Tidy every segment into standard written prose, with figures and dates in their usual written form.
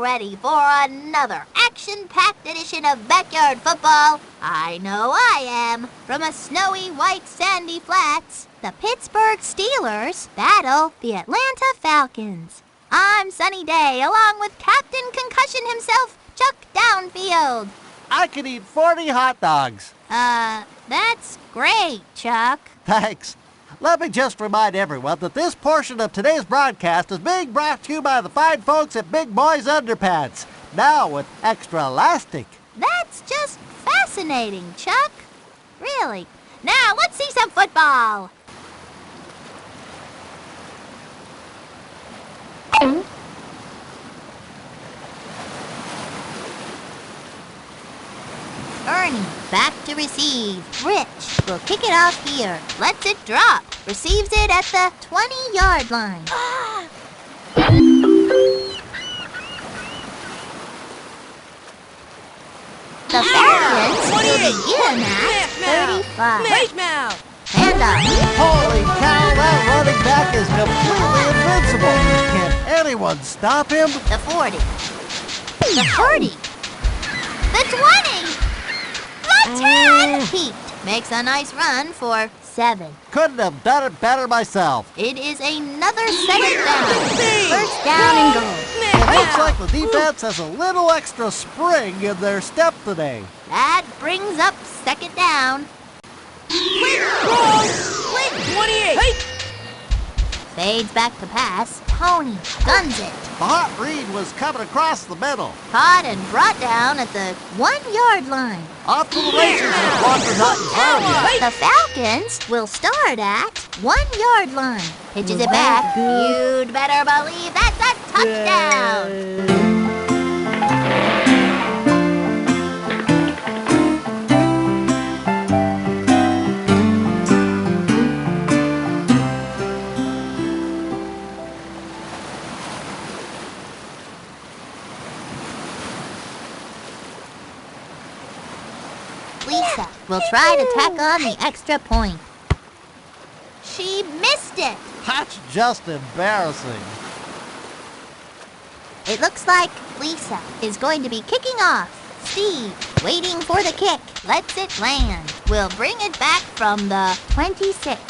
ready for another action-packed edition of Backyard Football? I know I am. From a snowy white sandy flats, the Pittsburgh Steelers battle the Atlanta Falcons. I'm Sunny Day, along with Captain Concussion himself, Chuck Downfield. I could eat 40 hot dogs. That's great, Chuck. Thanks. Let me just remind everyone that this portion of today's broadcast is being brought to you by the fine folks at Big Boys Underpants, now with extra elastic. That's just fascinating, Chuck. Really. Now, let's see some football. Ernie, back to receive. Rich will kick it off here. Lets it drop. Receives it at the 20-yard line. The Falcons will begin at 35. Handoff. Holy cow, that running back is completely invincible. Can anyone stop him? The 40. The 40. The 20. The 10. Pete makes a nice run for 7. Couldn't have done it better myself. It is another 7th down. First down and goal. It looks like the defense has a little extra spring in their step today. That brings up 2nd down. Quick, 28. Hey. Fades back to pass. Tony guns it. The hot read was coming across the middle. Caught and brought down at the 1-yard line. Off to the races with blockers out in front of you. The Falcons will start at 1-yard line. Pitches it back. You'd better believe that's a touchdown. Lisa will try to tack on the extra point. She missed it. That's just embarrassing. It looks like Lisa is going to be kicking off. Steve, waiting for the kick, lets it land. Will bring it back from the 26.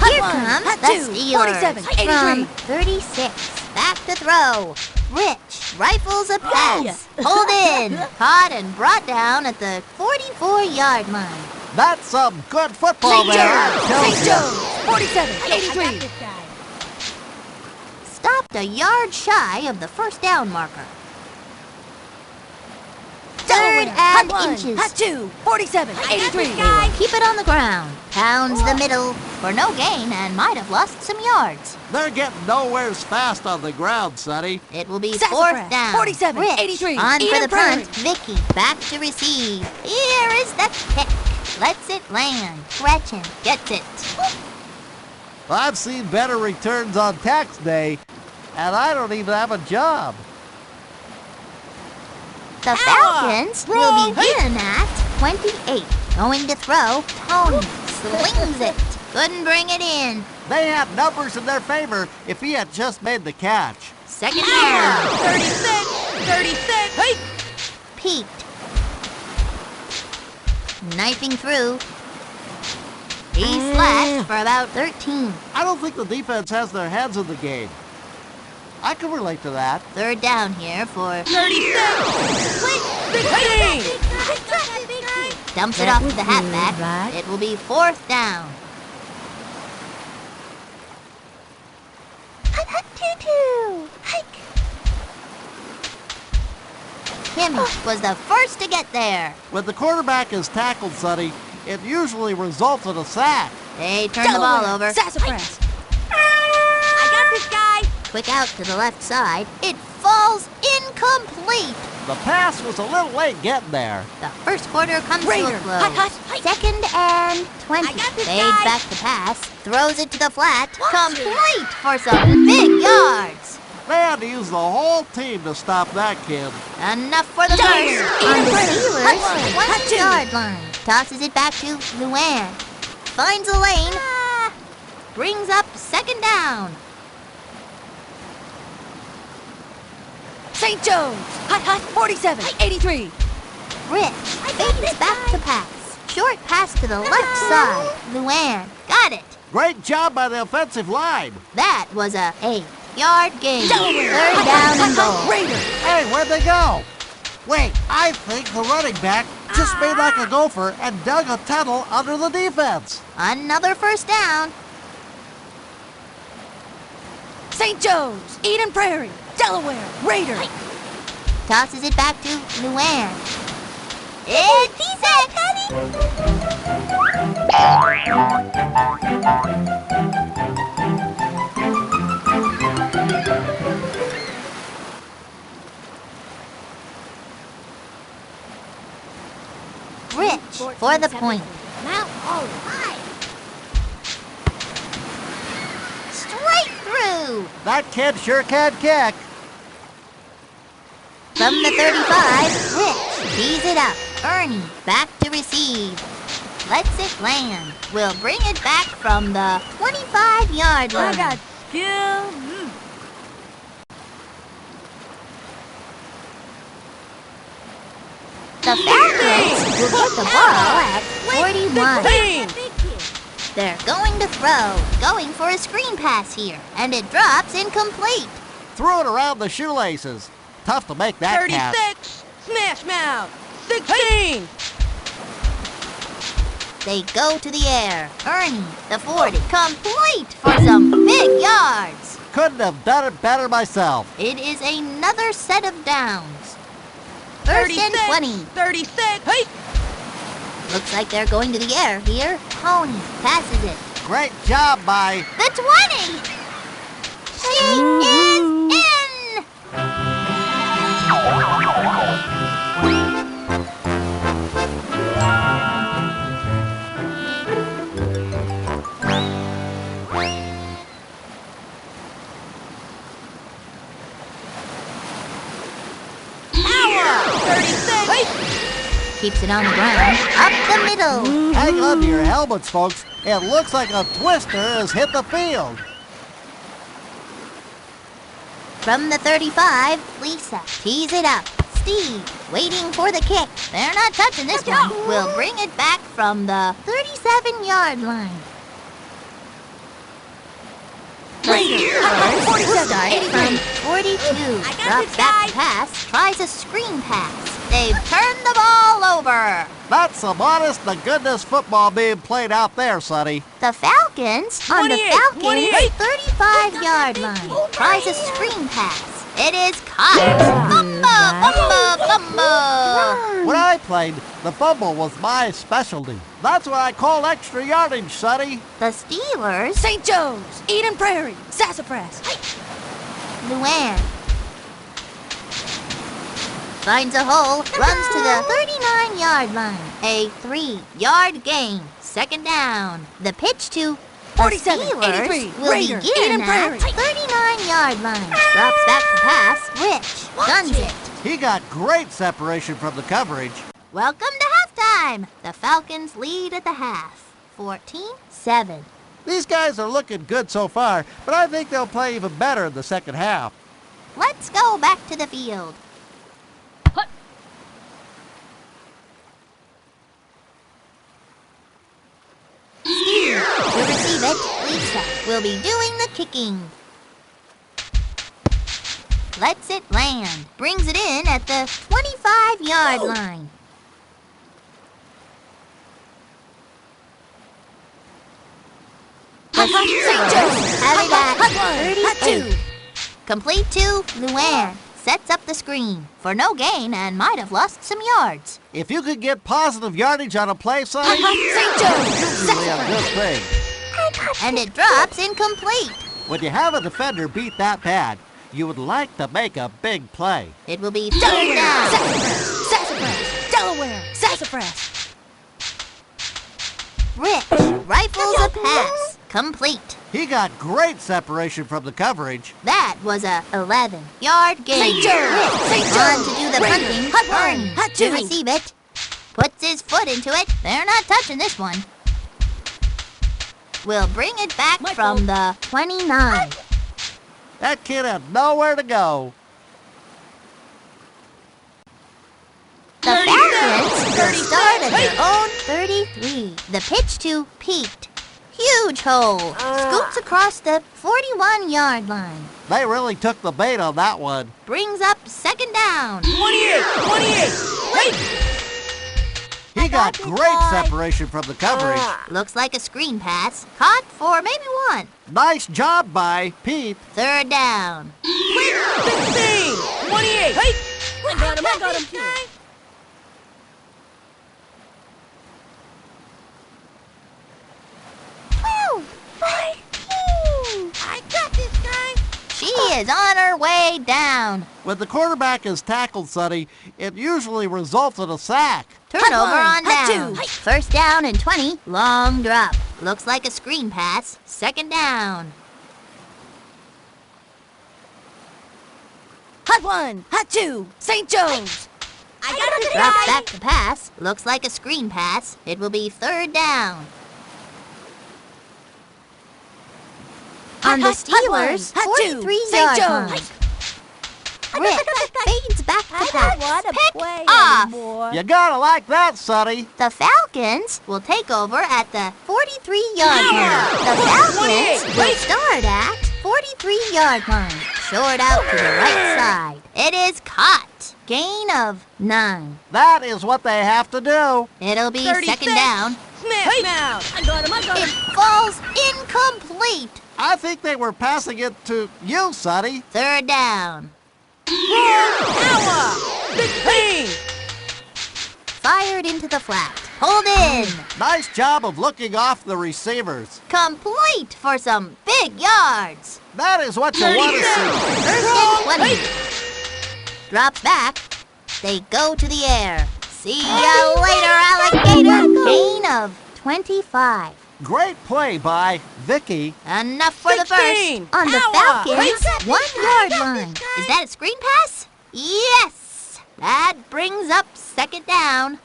Here comes the Steelers from 36. Back to throw. Rich rifles a pass. Hold in. Caught and brought down at the 44-yard line. That's some good football there. St. Joe's, 47, 83. Stopped a yard shy of the 1st down marker. 3rd and inches. Hot 2, 47, 83. Keep it on the ground. Pounds the middle for no gain and might have lost some yards. They're getting nowheres fast on the ground, Sonny. It will be Sassafras, 4th down. 47, Rich 83. on for Eden the punt. Prairie. Vicky back to receive. Here is the kick. Lets it land. Gretchen gets it. I've seen better returns on tax day, and I don't even have a job. The Falcons will begin at 28. Going to throw. Tony slings it. Couldn't bring it in. They had numbers in their favor if he had just made the catch. 2nd down. 36, 36. Hey. Pete. Knifing through. He slashed for about 13. I don't think the defense has their heads in the game. I can relate to that. 3rd down here for 36. dumps it off to the halfback. It will be 4th down. Kimmy was the first to get there. When the quarterback is tackled, Sonny, it usually results in a sack. They turn the ball over. Sassafras. I got this guy. Quick out to the left side. It falls incomplete. The pass was a little late getting there. The 1st quarter comes Raider. to a close. Hot, hot, hot. 2nd and 20. I got this Fades guy. back to pass. Throws it to the flat. Complete for some big yards. They had to use the whole team to stop that kid. Enough for the first. On the Steelers' 20-yard line. Tosses it back to Luann. Finds a lane. up second down. St. Joe's. Hot, 47, 83. Rich fades back to pass. Short pass to the left side. Luann got it. Great job by the offensive line. That was a 8-yard gain. Third down and goal. Raider. Hey, where'd they go? Wait, I think the running back just made like a gopher and dug a tunnel under the defense. Another first down. St. Joe's. Eden Prairie. Delaware. Raider. Tosses it back to Luann. It's set, Rich for the point. Now, all right. Straight through. That kid sure can kick. From the 35, Rich tees it up. Ernie back to receive. Lets it land. We'll bring it back from the 25-yard line. I got skill. The Falcons will get the ball at 41. 16. They're going to throw. Going for a screen pass here. And it drops incomplete. Threw it around the shoelaces. Tough to make that catch. 36. Smash mouth. 16. They go to the air. Ernie, the 40, complete for some big yards. Couldn't have done it better myself. It is another set of downs. First and 20. 36. Hey. Looks like they're going to the air here. Tony passes it. Great job by... The 20! She is in! Keeps it on the ground, up the middle. Hang on to your helmets, folks. It looks like a twister has hit the field. From the 35, Lisa tees it up. Steve waiting for the kick. They're not touching this one. We'll bring it back from the 37-yard line. Start from 42. Drops back to pass, tries a screen pass. They've turned the ball over. That's some honest-to-goodness football being played out there, Sonny. The Falcons on the 28, 28. 35-yard line. Tries a screen pass. It is caught. Fumble, fumble, fumble. When I played, the fumble was my specialty. That's what I call extra yardage, Sonny. The Steelers, St. Joe's. Eden Prairie. Sassafras. Luann finds a hole, runs to the 39-yard line. A 3-yard gain. Second down. The pitch to the 47, Steelers 83, will Raider, begin Eden at Prairie. 39-yard line. Drops back to pass. Rich guns it. He got great separation from the coverage. Welcome to halftime. The Falcons lead at the half. 14-7. These guys are looking good so far, but I think they'll play even better in the second half. Let's go back to the field. To receive it, Lisa will be doing the kicking. Lets it land. Brings it in at the 25-yard line. The Steelers have it at 32. Complete to Luann. Sets up the screen for no gain and might have lost some yards. If you could get positive yardage on a play, Sonny, St. Joe's. usually a good thing. And it drops incomplete. When you have a defender beat that bad, you would like to make a big play. It will be third Delaware. down. Sassafras. Sassafras. Delaware. Sassafras. Rich rifles a pass. Complete. He got great separation from the coverage. That was a 11-yard gain. St. Joe's. St. On Joe's. to do the Raider. punting. Hot one. Ernie Hot to two. receive it. Puts his foot into it. They're not touching this one. will bring it back My from the 29. That kid had nowhere to go. The Falcons will start at their own 33. The pitch to Pete. Huge hole. Scoots across the 41-yard line. They really took the bait on that one. Brings up second down. 28! Hey! He got it, great boy. separation from the coverage. Looks like a screen pass. Caught for maybe one. Nice job by Pete. Third down. 16! 28! Hey! I got him, guy! I got this guy! She is on her way down. When the quarterback is tackled, Sonny, it usually results in a sack. Turnover Hot on one, hot down. two. First down and 20. Long drop. Looks like a screen pass. Second down. Hot 1! Hot 2! St. Jones! I got this Drops guy! back to pass. Looks like a screen pass. It will be third down. On the Steelers, hot two, 43-yard St. line. Jones. Rick fades back to pass. Pick play off. anymore. You gotta like that, Sonny. The Falcons will take over at the 43-yard line. The Falcons will start at 43-yard line. Short out to the right side. It is caught. Gain of 9. That is what they have to do. It'll be 36. second down. Smash mouth! I got It him! falls incomplete. I think they were passing it to you, Sonny. Third down. Power! 16! Fired into the flat. Hold in. Nice job of looking off the receivers. Complete for some big yards. That is what you want to see. First and 20. Drops back. They go to the air. See ya later, alligator. Gain of 25. Great play by Vicky. Enough for the 16. first. On the Power. Falcons, 1-yard line. Is that a screen pass? Yes. That brings up second down.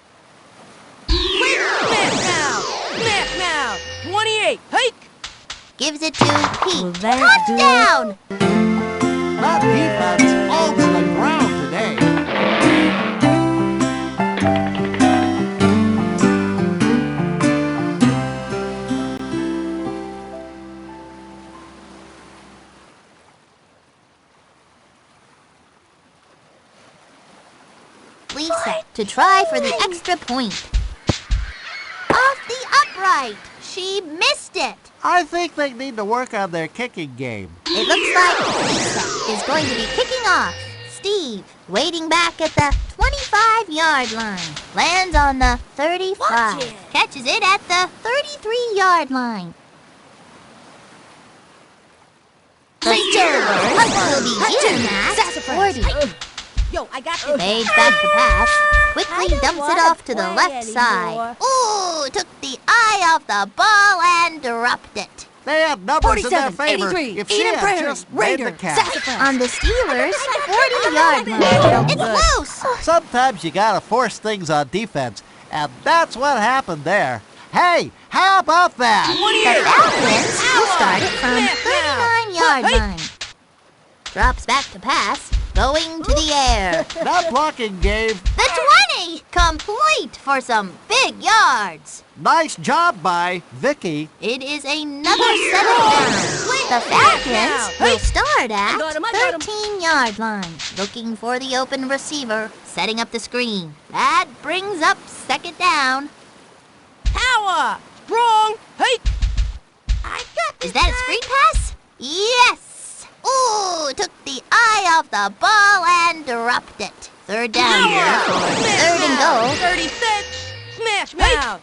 Smash mouth! 28! Hike! Gives it to Pete. Will that do it? Touchdown. That defense owns the ground today. Lisa to try for the extra point. Off the upright. She missed it. I think they need to work on their kicking game. It looks like Lisa is going to be kicking off. Steve, waiting back at the 25-yard line. Lands on the 35. Watch it. Catches it at the 33-yard line. The St. Jones. Steelers will begin Hot at two. 40. Yo, I got this Fades back to pass. I Quickly don't dumps it wanna off to the play left side. anymore. Ooh, took the eye off the ball and dropped it. They had numbers in their 47, favor. 83, If she Eden had Prairie, just made the Raider, catch. Sassafras. On the Steelers' 40-yard line. It's loose. Sometimes you gotta force things on defense, and that's what happened there. Hey, how about that? The Falcons will start it from 39-yard line. Drops back to pass, going to the air. That blocking gave The 20, complete for some big yards. nice job by Vicky. It is another 7 down. The Falcons will start I got him. at 13-yard line, looking for the open receiver, setting up the screen. That brings up second down. Power! Wrong! Hike! I got this Is that a screen pass? Yes. Ooh, took the eye off the ball and dropped it. Third down here for third and goal. 36! Smash mouth!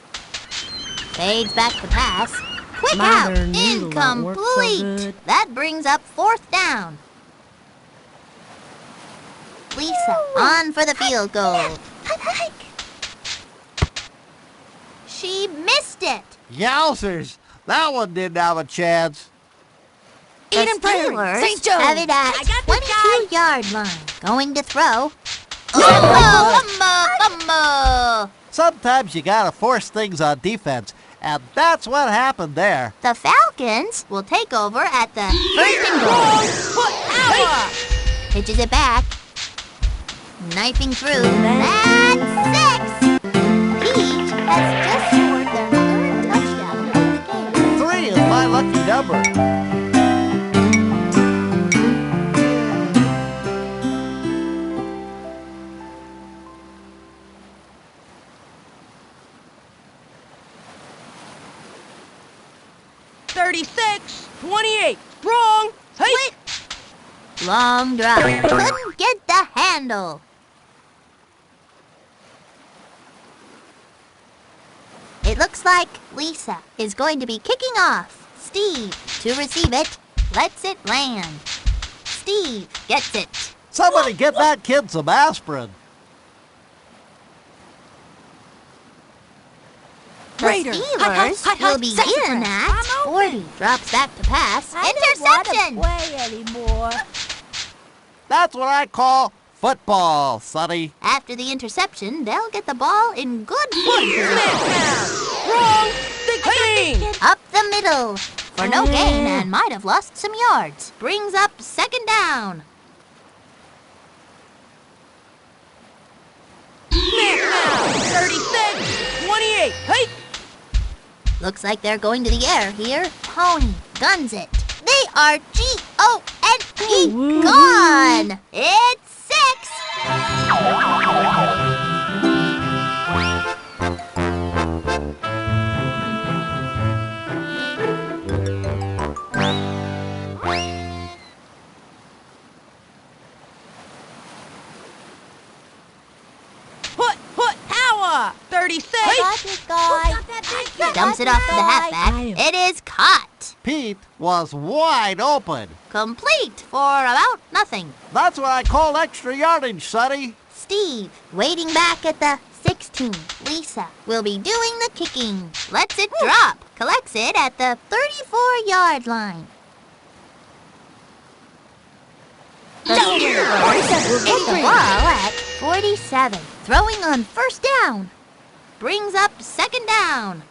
Fades back to pass. Quick Mother out. noodle don't work so Incomplete. good. That brings up fourth down. Lisa on for the field goal. She missed it. Yowzers, that one didn't have a chance. The Eden Prairie, Steelers St. Jones. have it I at got this guy. 22-yard line. Going to throw. Fumble! Sometimes you gotta force things on defense, And that's what happened there. The Falcons will take over at the first and goal. Power! Pitches it back. Knifing through. That's 6! Peach has just scored their 3rd touchdown of the game. 3 is my lucky number. $36.28. Wrong. Hey. Long drop. Couldn't get the handle. It looks like Lisa is going to be kicking off. Steve, to receive it, lets it land. Steve gets it. Somebody get that kid some aspirin. The Raider. Steelers will begin at 40. Drops back to pass. Interception! I don't want to play anymore. That's what I call football, Sonny. After the interception, they'll get the ball in good position. Wrong. 16. Up the middle. For no gain and might have lost some yards. Brings up 2nd down. Now. 36.28. Hey. Looks like they're going to the air here. Pony guns it. They are G-O-N-E gone. It's 6. Put power. 36. Dumps it off to the halfback. It is caught. Pete was wide open. Complete for about nothing. That's what I call extra yardage, Sonny. Steve, waiting back at the 16. Lisa will be doing the kicking. Lets it drop. Collects it at the 34-yard line. The Steelers will get the ball at 47. Throwing on 1st down. Brings up 2nd down.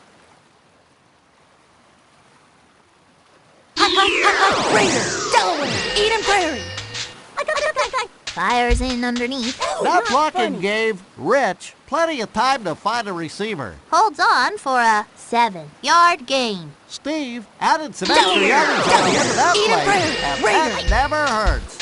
Raider. Delaware. Eden Prairie. Fires in underneath. That blocking gave Rich plenty of time to find a receiver. Holds on for a 7-yard gain. Steve added some extra yardage at the end of that Eden play, Prairie. and that never hurts.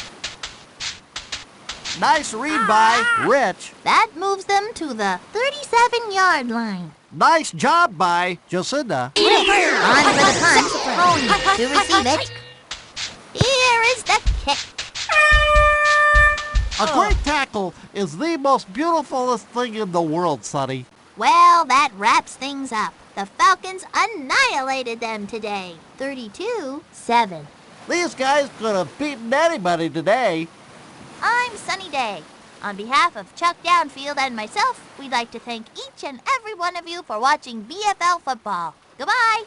Nice read by Rich. That moves them to the 37-yard line. Nice job by Jacinda. On for the punt. Pony to receive it. Here is the kick. A great tackle is the most beautifulest thing in the world, Sonny. Well, that wraps things up. The Falcons annihilated them today. 32-7. These guys could have beaten anybody today. I'm Sunny Day. On behalf of Chuck Downfield and myself, we'd like to thank each and every one of you for watching BFL football. Goodbye.